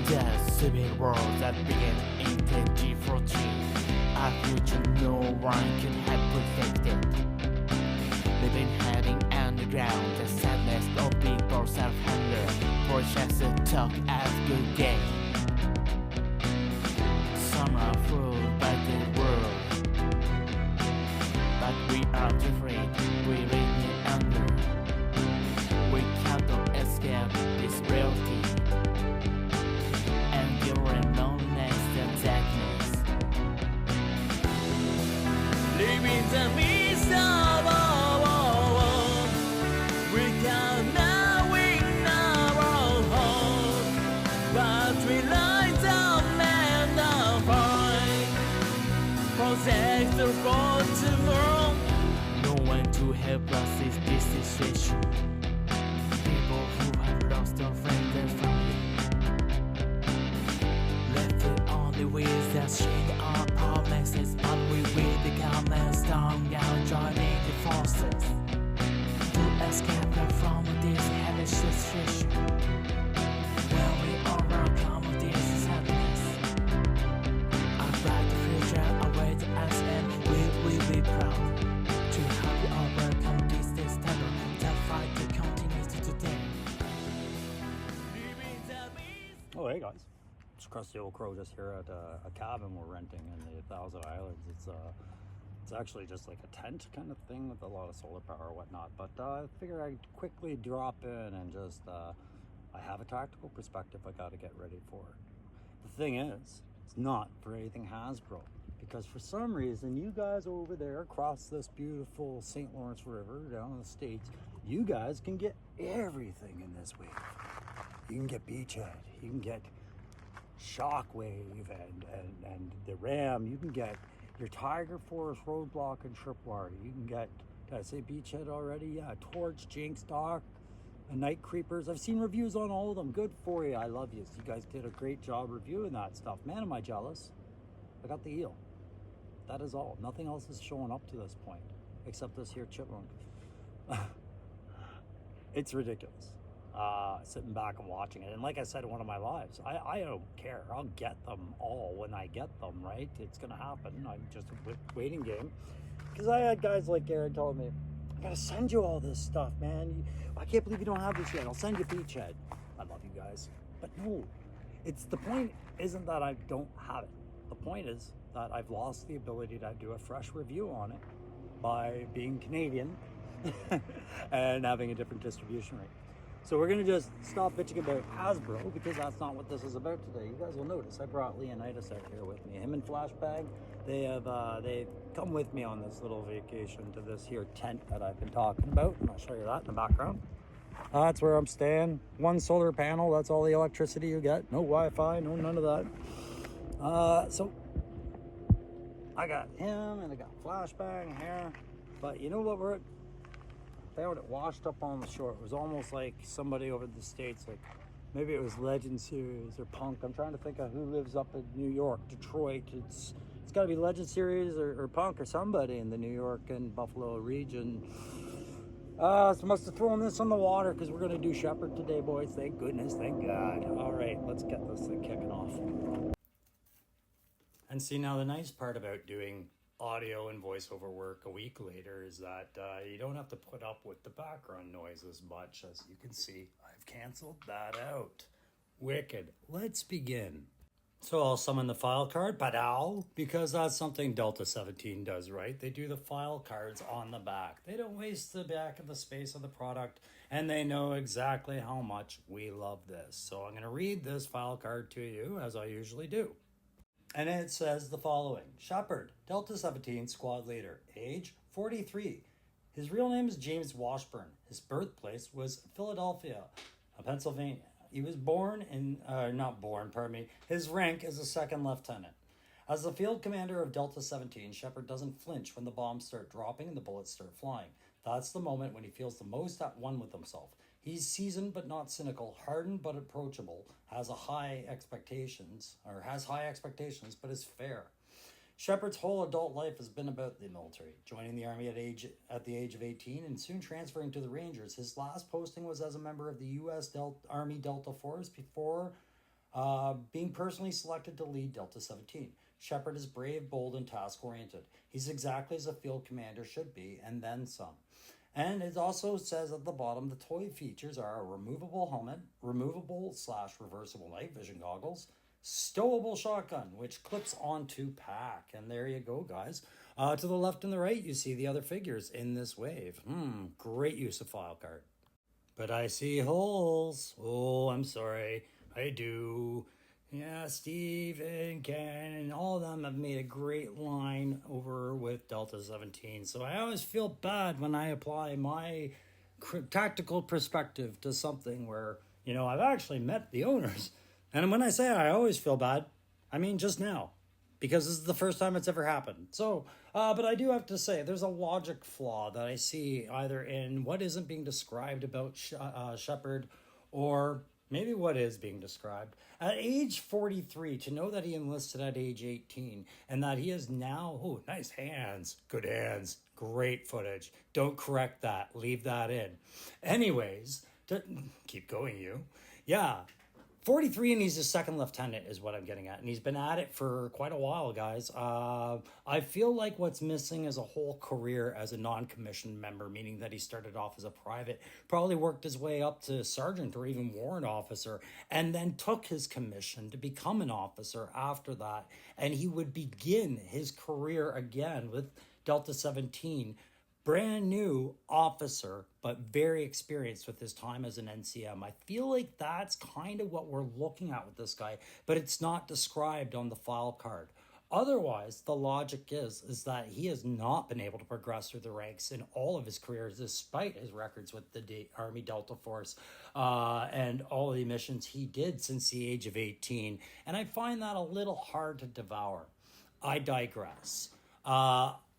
The civil war that began in 2014, a future no one could have predicted. Living hiding underground, the sadness of people self-hunger, projects the talk as good game. Some are fooled by the world, but we are different, we remain under. We cannot escape this reality, enduring loneliness and darkness. Live in the midst of our world, without knowing our home, but we light up and fight, protect the world tomorrow. No one to help us in this situation. People who have lost a friend and family, left the only ways that shade our promises, but we will become as strong out joining the forces to escape from this hellish situation. When we overcome this sadness, a bright future awaits us, and we will be proud to help you overcome this struggle. The fight continues today. Oh, hey guys, it's Crusty Old Crow just here at a cabin we're renting in the Thousand Islands. It's actually just like a tent kind of thing with a lot of solar power and whatnot, but I figure I'd quickly drop in and just I have a tactical perspective I got to get ready for. The thing is, it's not for anything Hasbro, because for some reason you guys over there across this beautiful St. Lawrence River down in the States, you guys can get everything in this wave. You can get Beachhead, you can get Shockwave and the Ram, you can get your Tiger Force Roadblock and Tripwire, you can get, did I say Beachhead already? Yeah, Torch, Jinx, Dock, and Night Creepers. I've seen reviews on all of them. Good for you, I love you. You guys did a great job reviewing that stuff. Man, am I jealous. I got the eel. That is all. Nothing else is showing up to this point, except this here chipmunk. It's ridiculous. Sitting back and watching it, and like I said in one of my lives, I don't care. I'll get them all when I get them, right? It's gonna happen. I'm just a waiting game, because I had guys like Aaron telling me, I gotta send you all this stuff, man. I can't believe you don't have this yet. I'll send you Beachhead. I love you guys, but no, it's the point isn't that I don't have it. The point is that I've lost the ability to do a fresh review on it by being Canadian and having a different distribution rate. So we're gonna just stop bitching about Hasbro, because that's not what this is about today. You guys will notice I brought Leonidas out here with me. Him and Flashbag, they've come with me on this little vacation to this here tent that I've been talking about, and I'll show you that in the background. That's where I'm staying. One solar panel, that's all the electricity you get. No Wi-Fi, no none of that. So I got him and I got Flashbang here, but you know what, found it washed up on the shore. It was almost like somebody over the States, like maybe it was Legend Series or Punk. I'm trying to think of who lives up in New York, Detroit. It's got to be Legend Series or Punk or somebody in the New York and Buffalo region. So must have thrown this on the water, because we're going to do Shepherd today, boys. Thank goodness, thank God. All right, let's get this thing kicking off. And see, now the nice part about doing audio and voiceover work a week later is that you don't have to put up with the background noise as much. As you can see, I've canceled that out. Wicked. Let's begin. So I'll summon the file card, because that's something Delta-17 does, right? They do the file cards on the back. They don't waste the back of the space of the product, and they know exactly how much we love this. So I'm going to read this file card to you, as I usually do. And it says the following. Shepherd, Delta-17 squad leader, age 43. His real name is James Washburn. His birthplace was Philadelphia, Pennsylvania. He was his rank is a second lieutenant. As the field commander of Delta-17, Shepherd doesn't flinch when the bombs start dropping and the bullets start flying. That's the moment when he feels the most at one with himself. He's seasoned but not cynical, hardened but approachable, has high expectations, but is fair. Shepherd's whole adult life has been about the military, joining the Army at the age of 18 and soon transferring to the Rangers. His last posting was as a member of the U.S. Army Delta Force before Being personally selected to lead Delta-17. Shepard is brave, bold, and task-oriented. He's exactly as a field commander should be, and then some. And it also says at the bottom, the toy features are a removable helmet, removable/reversible night vision goggles, stowable shotgun, which clips onto pack. And there you go, guys. To the left and the right, you see the other figures in this wave. Great use of file card. But I see holes. Oh, I'm sorry. I do. Yeah, Steve and Ken and all of them have made a great line over with Delta-17. So I always feel bad when I apply my tactical perspective to something where, I've actually met the owners. And when I say I always feel bad, I mean just now, because this is the first time it's ever happened. So, but I do have to say, there's a logic flaw that I see either in what isn't being described about Shepard, or maybe what is being described. At age 43, to know that he enlisted at age 18, and that he is now, oh, nice hands, good hands, great footage. Don't correct that, leave that in. Anyways, keep going, you. Yeah. 43, and he's a second lieutenant is what I'm getting at. And he's been at it for quite a while, guys. I feel like what's missing is a whole career as a non-commissioned member, meaning that he started off as a private, probably worked his way up to sergeant or even warrant officer, and then took his commission to become an officer after that. And he would begin his career again with Delta-17, brand new officer, but very experienced with his time as an NCM. I feel like that's kind of what we're looking at with this guy, but it's not described on the file card. Otherwise, the logic is that he has not been able to progress through the ranks in all of his careers, despite his records with the Army Delta Force and all the missions he did since the age of 18. And I find that a little hard to devour. I digress.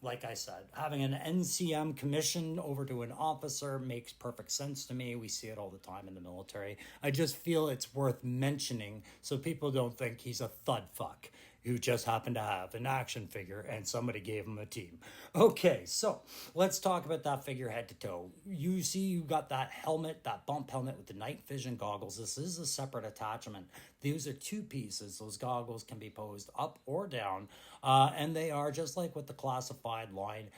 Like I said, having an NCM commission over to an officer makes perfect sense to me. We see it all the time in the military. I just feel it's worth mentioning so people don't think he's a thud fuck who just happened to have an action figure and somebody gave him a team. Okay, so let's talk about that figure head to toe. You see you got that helmet, that bump helmet with the night vision goggles. This is a separate attachment. These are two pieces. Those goggles can be posed up or down, and they are just like with the classified line.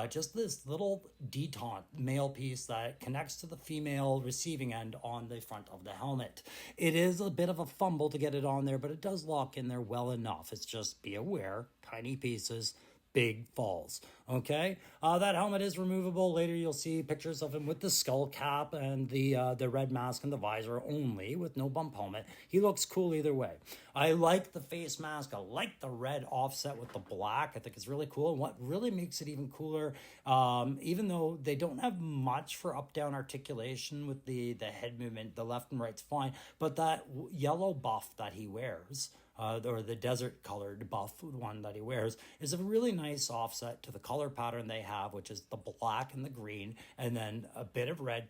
Just this little detente male piece that connects to the female receiving end on the front of the helmet. It is a bit of a fumble to get it on there, but it does lock in there well enough. It's just be aware, tiny pieces, big falls. Okay, that helmet is removable. Later you'll see pictures of him with the skull cap and the red mask and the visor only, with no bump helmet. He looks cool either way. I like the face mask. I like the red offset with the black. I think it's really cool. And what really makes it even cooler, even though they don't have much for up-down articulation with the head movement, the left and right's fine, but that yellow buff that he wears, or the desert colored buff one that he wears, is a really nice offset to the color pattern they have, which is the black and the green, and then a bit of red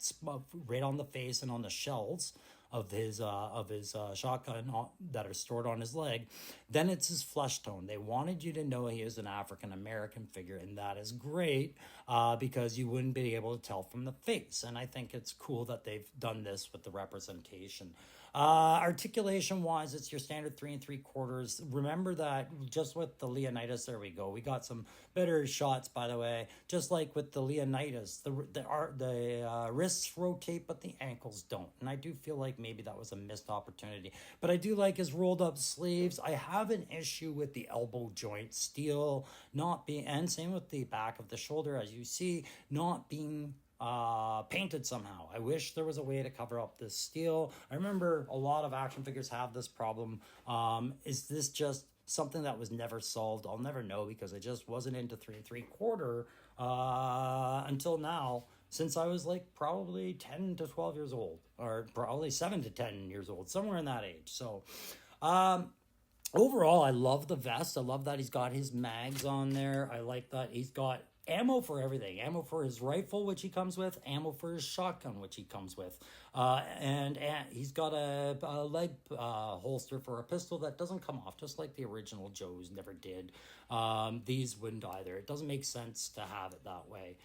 right on the face and on the shells of his shotgun that are stored on his leg. Then it's his flesh tone. They wanted you to know he is an African American figure, and that is great because you wouldn't be able to tell from the face. And I think it's cool that they've done this with the representation. Articulation wise, it's your standard 3 3/4. Remember that just with the Leonidas, there we go. We got some better shots, by the way. Just like with the Leonidas, the wrists rotate, but the ankles don't. And I do feel like maybe that was a missed opportunity. But I do like his rolled up sleeves. I have an issue with the elbow joint steel not being, and same with the back of the shoulder, as you see, not being painted somehow. I wish there was a way to cover up this steel. I remember a lot of action figures have this problem. Is this just something that was never solved? I'll never know, because I just wasn't into 3 3/4 until now, since I was like probably 10 to 12 years old, or probably 7 to 10 years old, somewhere in that age. So overall, I love the vest. I love that he's got his mags on there. I like that he's got ammo for everything. Ammo for his rifle, which he comes with. Ammo for his shotgun, which he comes with. And he's got a leg holster for a pistol that doesn't come off, just like the original Joe's never did. These wouldn't either. It doesn't make sense to have it that way.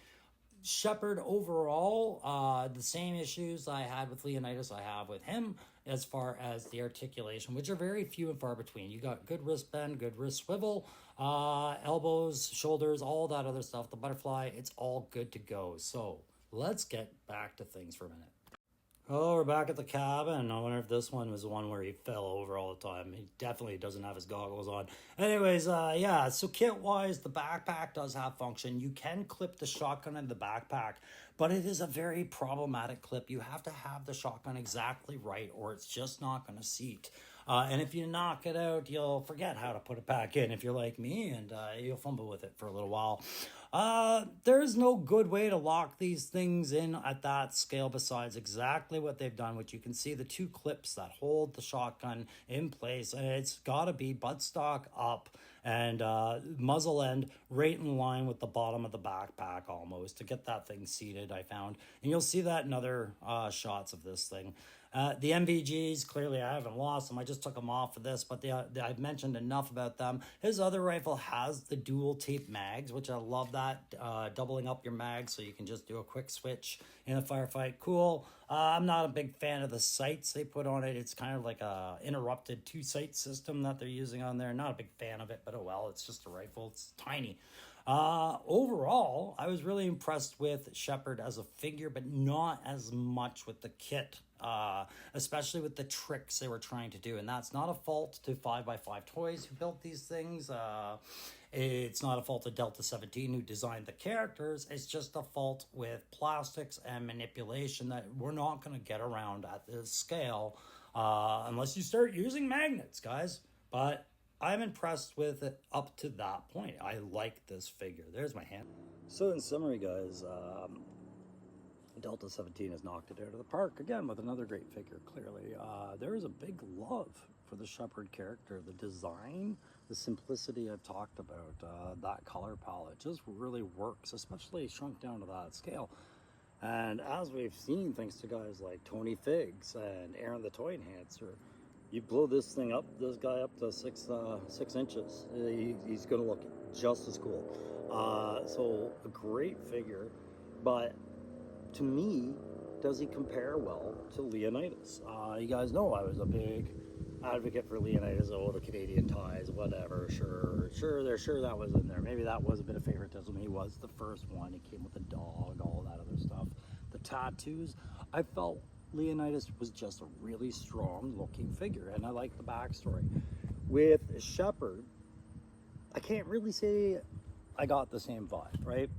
Shepard overall, the same issues I had with Leonidas I have with him as far as the articulation, which are very few and far between. You got good wrist bend, good wrist swivel, elbows, shoulders, all that other stuff. The butterfly, it's all good to go. So let's get back to things for a minute. Oh, we're back at the cabin. I wonder if this one was the one where he fell over all the time. He definitely doesn't have his goggles on. Anyways, yeah, so kit-wise, the backpack does have function. You can clip the shotgun in the backpack, but it is a very problematic clip. You have to have the shotgun exactly right, or it's just not going to seat. And if you knock it out, you'll forget how to put it back in if you're like me, and you'll fumble with it for a little while. There's no good way to lock these things in at that scale besides exactly what they've done, which you can see the two clips that hold the shotgun in place, and it's got to be buttstock up and muzzle end right in line with the bottom of the backpack almost to get that thing seated, I found. And you'll see that in other shots of this thing. The MVGs, clearly I haven't lost them. I just took them off for this, but I've mentioned enough about them. His other rifle has the dual tape mags, which I love that. Doubling up your mags so you can just do a quick switch in a firefight. Cool. I'm not a big fan of the sights they put on it. It's kind of like a interrupted two-sight system that they're using on there. Not a big fan of it, but oh well, it's just a rifle. It's tiny. Overall, I was really impressed with Shepard as a figure, but not as much with the kit, especially with the tricks they were trying to do. And that's not a fault to 5x5 Toys who built these things. It's not a fault of Delta-17 who designed the characters. It's just a fault with plastics and manipulation that we're not going to get around at this scale unless you start using magnets, guys. But I'm impressed with it up to that point. I like this figure. There's my hand. So in summary, guys, Delta-17 has knocked it out of the park again with another great figure, clearly. There is a big love for the Shepard character. The design, the simplicity I've talked about, that color palette just really works, especially shrunk down to that scale. And as we've seen, thanks to guys like Tony Figs and Aaron the Toy Enhancer, you blow this thing up, this guy up to 6 inches, he's going to look just as cool. So a great figure, but to me, does he compare well to Leonidas? You guys know I was a big advocate for Leonidas. Oh, the Canadian ties, whatever. Sure that was in there. Maybe that was a bit of favoritism. He was the first one. He came with a dog, all that other stuff. The tattoos, I felt Leonidas was just a really strong looking figure, and I like the backstory. With Shepard, I can't really say I got the same vibe, right?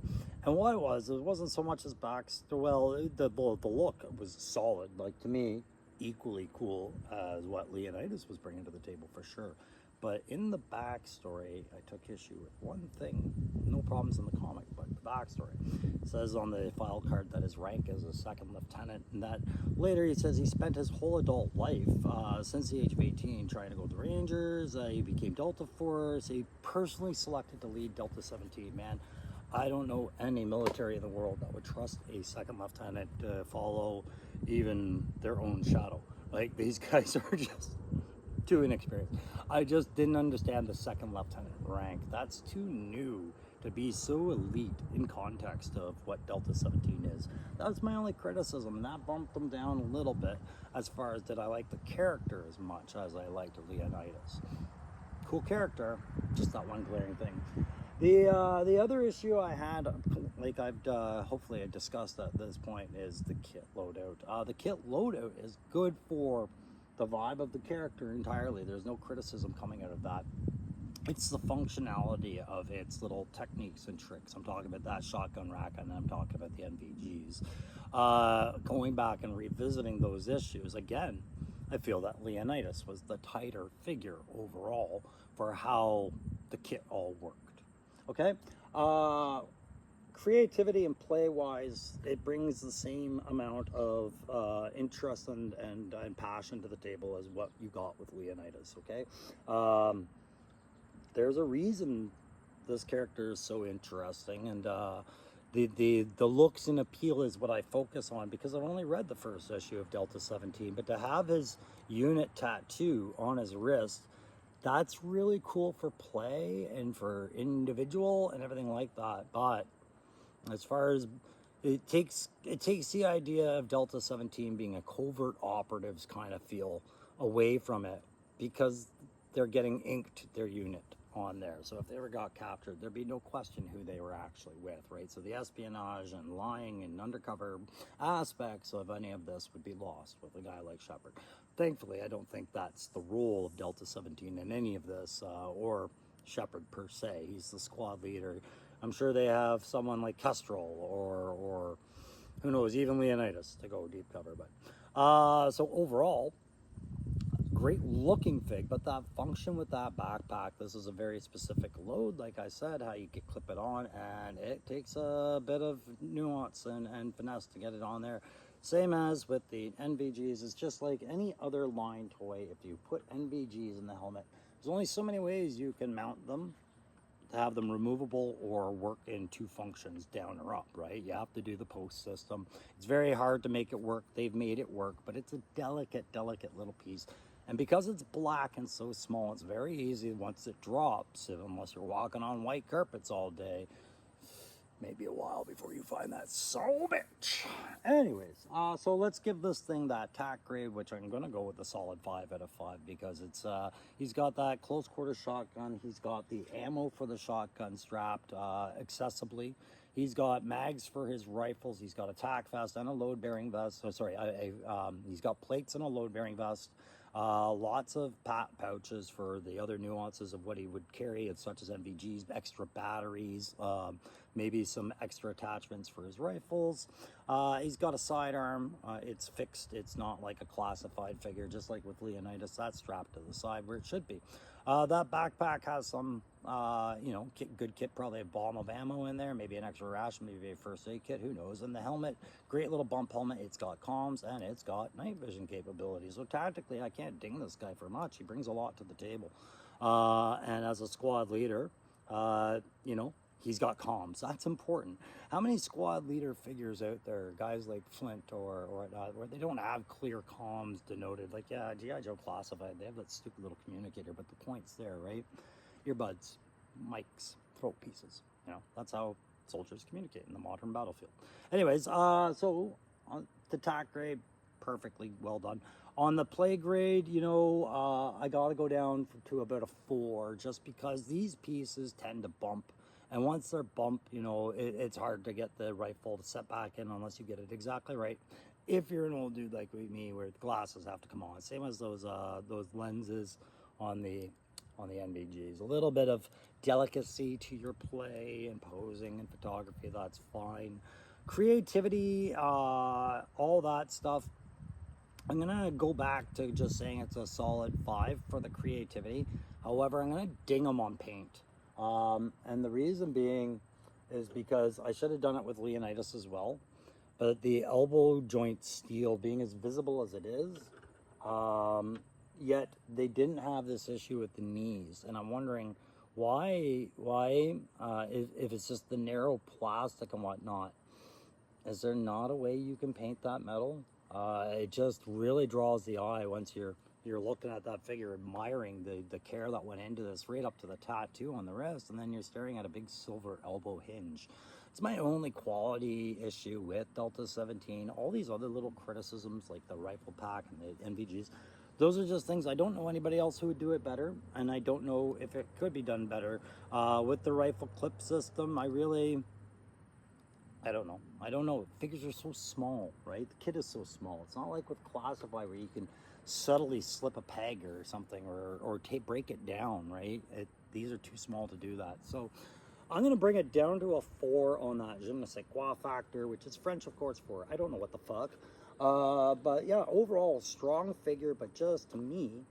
And what it wasn't so much his backstory. Well, the look was solid, like to me, equally cool as what Leonidas was bringing to the table for sure. But in the backstory, I took issue with one thing. No problems in the comic, but the backstory. It says on the file card that his rank is a second lieutenant, and that later he says he spent his whole adult life, since the age of 18, trying to go to the Rangers. He became Delta Force. He personally selected to lead Delta-17. Man, I don't know any military in the world that would trust a second lieutenant to follow even their own shadow. Like, these guys are just too inexperienced. I just didn't understand the second lieutenant rank. That's too new to be so elite in context of what Delta-17 is. That's my only criticism, and that bumped them down a little bit as far as did I like the character as much as I liked Leonidas. Cool character, just that one glaring thing. The other issue I had, like I've hopefully I discussed at this point, is the kit loadout. The kit loadout is good for the vibe of the character entirely. There's no criticism coming out of that. It's the functionality of its little techniques and tricks. I'm talking about that shotgun rack, and I'm talking about the NVGs. Going back and revisiting those issues, again, I feel that Leonidas was the tighter figure overall for how the kit all worked. Okay? Creativity and play-wise, it brings the same amount of interest and passion to the table as what you got with Leonidas, okay? There's a reason this character is so interesting, and the looks and appeal is what I focus on, because I've only read the first issue of Delta-17, but to have his unit tattoo on his wrist, that's really cool for play and for individual and everything like that. But as far as it takes the idea of Delta-17 being a covert operatives kind of feel away from it, because they're getting inked their unit on there. So if they ever got captured, there'd be no question who they were actually with, right? So the espionage and lying and undercover aspects of any of this would be lost with a guy like Shepard. Thankfully, I don't think that's the role of Delta-17 in any of this, or Shepard per se. He's the squad leader. I'm sure they have someone like Kestrel or who knows, even Leonidas to go deep cover. But so overall, great looking fig, but that function with that backpack, this is a very specific load, like I said, how you can clip it on, and it takes a bit of nuance and finesse to get it on there. Same as with the NVGs, it's just like any other line toy. If you put NVGs in the helmet, there's only so many ways you can mount them to have them removable or work in two functions, down or up, right? You have to do the post system. It's very hard to make it work. They've made it work, but it's a delicate little piece. And because it's black and so small, it's very easy once it drops, unless you're walking on white carpets all day, maybe a while before you find that so bitch. Anyways, so let's give this thing that tack grade, which I'm gonna go with a solid 5 out of 5, because it's he's got that close quarter shotgun, he's got the ammo for the shotgun strapped accessibly, he's got mags for his rifles, he's got a tack vest and a load bearing vest. So sorry, he's got plates and a load bearing vest. Lots of pouches for the other nuances of what he would carry, such as NVGs, extra batteries, maybe some extra attachments for his rifles. He's got a sidearm. It's fixed. It's not like a classified figure, just like with Leonidas. That's strapped to the side where it should be. That backpack has some, good kit, probably a bomb of ammo in there, maybe an extra ration, maybe a first aid kit, who knows. And the helmet, great little bump helmet. It's got comms and it's got night vision capabilities. So tactically, I can't ding this guy for much. He brings a lot to the table. And as a squad leader, he's got comms. That's important. How many squad leader figures out there, guys like Flint or where they don't have clear comms denoted? Like, yeah, G.I. Joe Classified, they have that stupid little communicator, but the point's there, right? Earbuds, mics, throat pieces. That's how soldiers communicate in the modern battlefield. Anyways, so on the tack grade, perfectly well done. On the play grade, I gotta go down to about a 4, just because these pieces tend to bump. And once they're bumped, it's hard to get the rifle to set back in unless you get it exactly right. If you're an old dude like me, where the glasses have to come on, same as those lenses on the NVGs. A little bit of delicacy to your play and posing and photography, that's fine. Creativity, all that stuff. I'm gonna go back to just saying it's a solid 5 for the creativity. However, I'm gonna ding them on paint. And the reason being is because I should have done it with Leonidas as well, but the elbow joint steel being as visible as it is, yet they didn't have this issue with the knees, and I'm wondering why if it's just the narrow plastic and whatnot, is there not a way you can paint that metal? It just really draws the eye once you're looking at that figure, admiring the care that went into this, right up to the tattoo on the wrist, and then you're staring at a big silver elbow hinge. It's my only quality issue with Delta-17. All these other little criticisms, like the rifle pack and the NVGs, those are just things I don't know anybody else who would do it better, and I don't know if it could be done better. With the rifle clip system, I don't know. Figures are so small, right? The kit is so small. It's not like with Classify where you can subtly slip a peg or something, or break it down, right? These are too small to do that. So I'm going to bring it down to a 4 on that je ne sais quoi factor, which is French, of course, for I don't know what the fuck. But yeah, overall, strong figure, but just to me,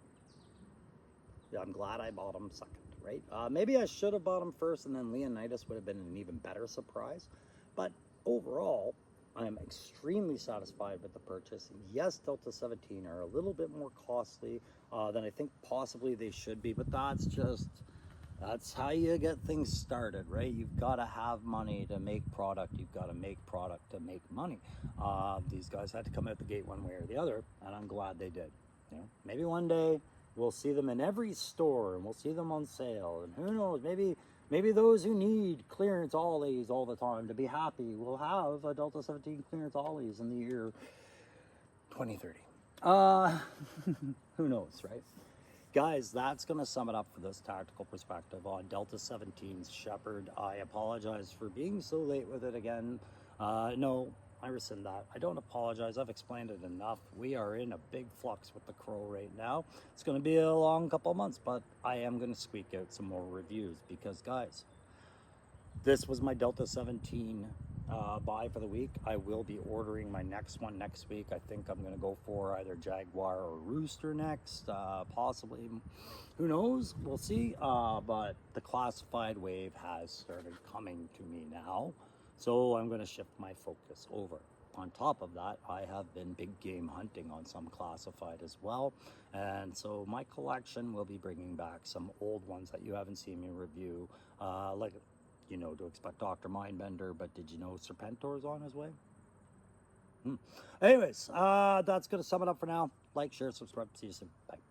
I'm glad I bought him second, right? Maybe I should have bought him first, and then Leonidas would have been an even better surprise. But overall, I am extremely satisfied with the purchase. Yes, Delta-17 are a little bit more costly than I think possibly they should be, but that's how you get things started, right? You've got to have money to make product. You've got to make product to make money. These guys had to come out the gate one way or the other, and I'm glad they did. Maybe one day we'll see them in every store, and we'll see them on sale, and who knows, maybe Maybe those who need clearance ollies all the time to be happy will have a Delta-17 clearance ollies in the year 2030. Who knows, right? Guys, that's going to sum it up for this tactical perspective on Delta-17's Shepherd. I apologize for being so late with it again. No, I rescind that. I don't apologize. I've explained it enough. We are in a big flux with the Crow right now. It's going to be a long couple of months, but I am going to squeak out some more reviews because, guys, this was my Delta-17 buy for the week. I will be ordering my next one next week. I think I'm going to go for either Jaguar or Rooster next, possibly. Who knows? We'll see. But the classified wave has started coming to me now. So I'm going to shift my focus over. On top of that, I have been big game hunting on some classified as well. And so my collection will be bringing back some old ones that you haven't seen me review. Like, you know, to expect Dr. Mindbender, but did you know Serpentor's on his way? Anyways, that's going to sum it up for now. Like, share, subscribe. See you soon. Bye.